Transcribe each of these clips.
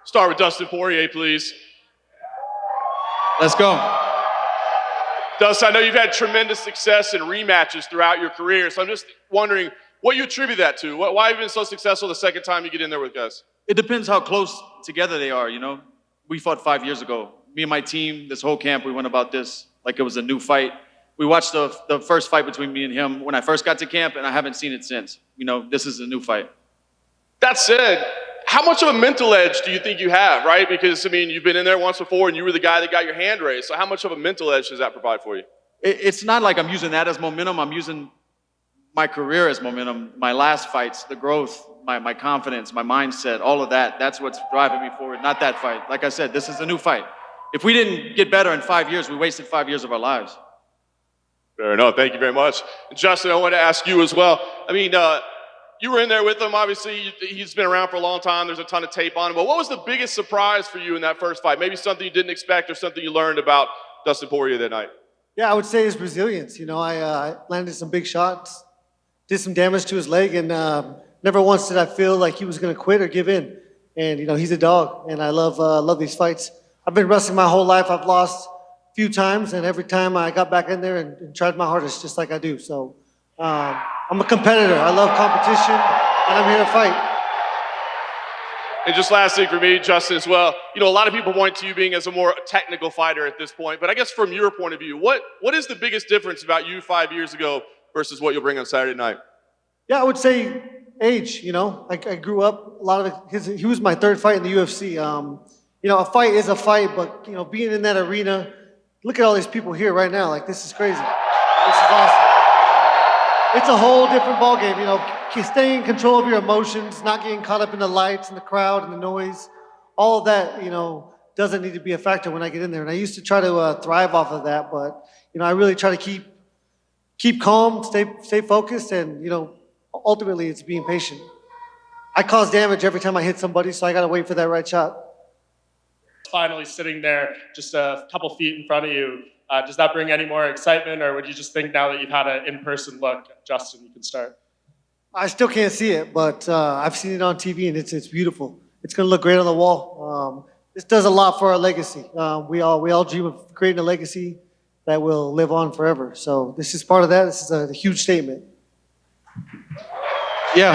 Start with Dustin Poirier, please. Let's go. Dustin, I know you've had tremendous success in rematches throughout your career, so I'm just wondering what you attribute that to. Why have you been so successful the second time you get in there with guys? It depends how close together they are, you know? We fought 5 years ago. Me and my team, this whole camp, we went about this like it was a new fight. We watched the first fight between me and him when I first got to camp, and I haven't seen it since. You know, this is a new fight. That said, how much of a mental edge do you think you have, right? Because, I mean, you've been in there once before, and you were the guy that got your hand raised. So how much of a mental edge does that provide for you? It's not like I'm using that as momentum. I'm using my career as momentum, my last fights, the growth, my confidence, my mindset, all of that. That's what's driving me forward, not that fight. Like I said, this is a new fight. If we didn't get better in 5 years, we wasted 5 years of our lives. Fair enough. Thank you very much. And Justin, I want to ask you as well. I mean, you were in there with him. Obviously, he's been around for a long time. There's a ton of tape on him. But what was the biggest surprise for you in that first fight? Maybe something you didn't expect or something you learned about Dustin Poirier that night? Yeah, I would say his resilience. You know, I landed some big shots, did some damage to his leg, and never once did I feel like he was going to quit or give in. And, you know, he's a dog, and I love these fights. I've been wrestling my whole life. I've lost a few times, and every time I got back in there and tried my hardest, just like I do. So I'm a competitor. I love competition, and I'm here to fight. And just last thing for me, Justin, as well, you know, a lot of people point to you being as a more technical fighter at this point, but I guess from your point of view, what is the biggest difference about you 5 years ago versus what you'll bring on Saturday night? Yeah, I would say age. You know, I grew up, a lot of he was my third fight in the UFC. You know, a fight is a fight, but, you know, being in that arena, look at all these people here right now. Like, this is crazy. This is awesome. It's a whole different ballgame, you know, staying in control of your emotions, not getting caught up in the lights and the crowd and the noise. All of that, you know, doesn't need to be a factor when I get in there. And I used to try to thrive off of that, but, you know, I really try to keep calm, stay focused, and, you know, ultimately it's being patient. I cause damage every time I hit somebody, so I got to wait for that right shot. Finally sitting there just a couple feet in front of you, does that bring any more excitement, or would you just think now that you've had an in-person look, Justin, you can start? I still can't see it, but I've seen it on TV, and it's beautiful. It's going to look great on the wall. This does a lot for our legacy. We all dream of creating a legacy that will live on forever. So this is part of that. This is a huge statement. Yeah,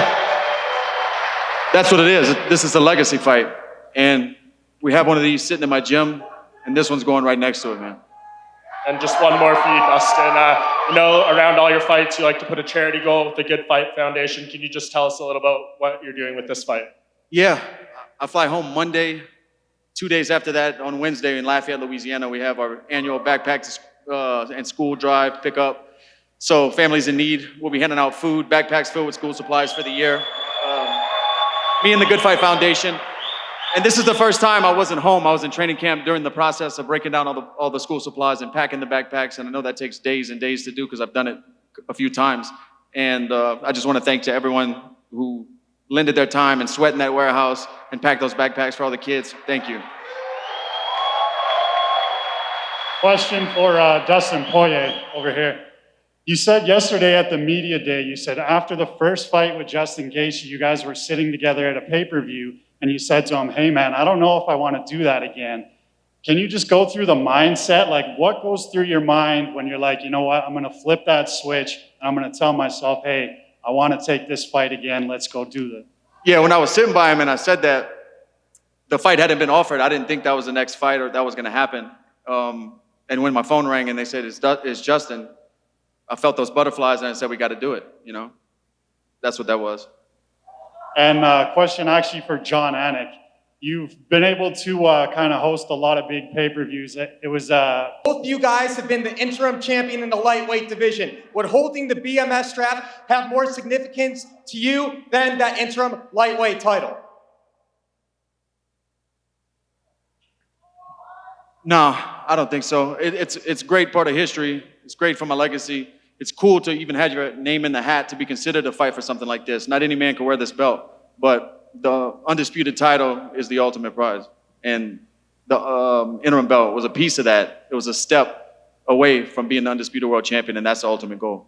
that's what it is. This is a legacy fight. And we have one of these sitting in my gym, and this one's going right next to it, man. And just one more for you, Dustin. You know, around all your fights, you like to put a charity goal with the Good Fight Foundation. Can you just tell us a little about what you're doing with this fight? Yeah, I fly home Monday. 2 days after that, on Wednesday in Lafayette, Louisiana, we have our annual backpack and school drive pickup. So families in need, we'll be handing out food, backpacks filled with school supplies for the year. Me and the Good Fight Foundation. And this is the first time I wasn't home. I was in training camp during the process of breaking down all the school supplies and packing the backpacks. And I know that takes days and days to do because I've done it a few times. And I just want to thank to everyone who lended their time and sweat in that warehouse and packed those backpacks for all the kids. Thank you. Question for Dustin Poirier over here. You said yesterday at the media day, you said after the first fight with Justin Gaethje, you guys were sitting together at a pay-per-view, and you said to him, hey man, I don't know if I want to do that again. Can you just go through the mindset? Like, what goes through your mind when you're like, you know what, I'm going to flip that switch, and I'm going to tell myself, hey, I want to take this fight again, let's go do it. Yeah, when I was sitting by him and I said that, the fight hadn't been offered. I didn't think that was the next fight or that was going to happen. And when my phone rang and they said, it's Justin, I felt those butterflies and I said, we got to do it, you know? That's what that was. And question actually for John Anik. You've been able to kind of host a lot of big pay-per-views. It was... Both of you guys have been the interim champion in the lightweight division. Would holding the BMS strap have more significance to you than that interim lightweight title? No, I don't think so. It's a great part of history. It's great for my legacy. It's cool to even have your name in the hat to be considered to fight for something like this. Not any man can wear this belt, but the undisputed title is the ultimate prize. And the interim belt was a piece of that. It was a step away from being the undisputed world champion, and that's the ultimate goal.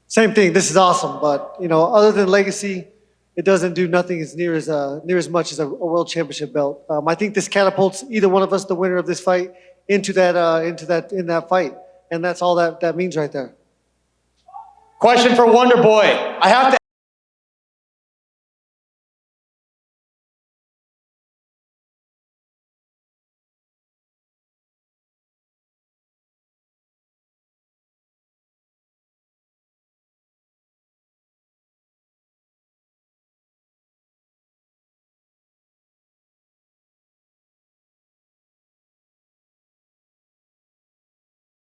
Same thing. This is awesome, but, you know, other than legacy, it doesn't do nothing as near as much as a world championship belt. I think this catapults either one of us, the winner of this fight, into that fight, and that's all that means right there. Question for Wonder Boy. I have to